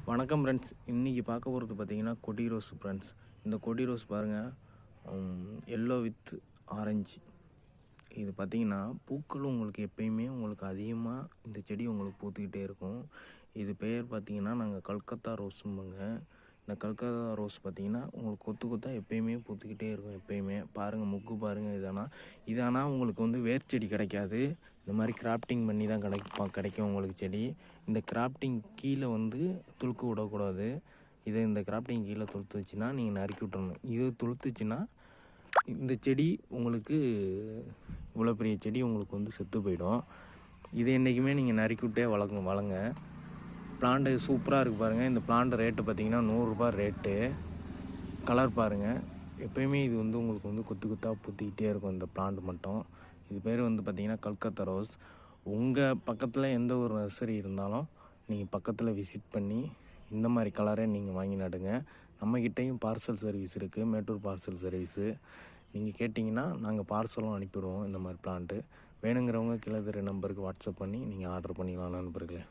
வணக்கம் ஃப்ரெண்ட்ஸ். இன்றைக்கி பார்க்க போகிறது பார்த்திங்கன்னா கொடி ரோஸ் ஃப்ரெண்ட்ஸ். இந்த கொடி ரோஸ் பாருங்கள், எல்லோ வித் ஆரஞ்சு. இது பார்த்திங்கன்னா பூக்கள் உங்களுக்கு எப்பயுமே உங்களுக்கு அதிகமாக இந்த செடி உங்களுக்கு பூத்துக்கிட்டே இருக்கும். இது பெயர் பார்த்திங்கன்னா நாங்கள் கல்கத்தா ரோஸும்பங்க. இந்த கல்கத்தா ரோஸ் பார்த்திங்கன்னா உங்களுக்கு கொத்து கொத்தாக எப்பயுமே பூத்துக்கிட்டே இருக்கும். எப்பயுமே பாருங்கள், முக்கு பாருங்கள். இது ஆனால் உங்களுக்கு வந்து வேர் செடி கிடைக்காது. இந்த மாதிரி கிராஃப்டிங் பண்ணி தான் கிடைக்கும் உங்களுக்கு செடி. இந்த கிராஃப்டிங் கீழே வந்து துளுக்க விடக்கூடாது. இந்த கிராஃப்டிங் கீழே துளுத்துச்சுன்னா நீங்கள் நறுக்கி விட்டுறணும். இது துளுத்துச்சுன்னா இந்த செடி உங்களுக்கு இவ்வளோ பெரிய செடி உங்களுக்கு வந்து செத்து போயிடும். இதை என்றைக்குமே நீங்கள் நறுக்கி விட்டே வளங்க. பிளான்ட்டு சூப்பராக இருக்குது பாருங்கள். இந்த பிளான்ட் ரேட்டு பார்த்திங்கன்னா 100 ரூபா ரேட்டு. கலர் பாருங்கள். எப்போயுமே இது வந்து உங்களுக்கு வந்து கொத்து கொத்தாக பூத்திக்கிட்டே இருக்கும் இந்த பிளான்ட் மட்டும். இது பேர் வந்து பார்த்திங்கன்னா கல்கத்தா ரோஸ். உங்கள் பக்கத்தில் எந்த ஒரு நர்சரி இருந்தாலும் நீங்கள் பக்கத்தில் விசிட் பண்ணி இந்த மாதிரி கலரை நீங்கள் வாங்கி நடுங்க. நம்மக்கிட்டேயும் பார்சல் சர்வீஸ் இருக்குது, மேட்டூர் பார்சல் சர்வீஸு. நீங்கள் கேட்டிங்கன்னா நாங்கள் பார்சலும் அனுப்பிவிடுவோம். இந்த மாதிரி பிளான்ட்டு வேணுங்கிறவங்க கீழே நம்பருக்கு வாட்ஸ்அப் பண்ணி நீங்கள் ஆர்டர் பண்ணிக்கலாம் நண்பர்களே.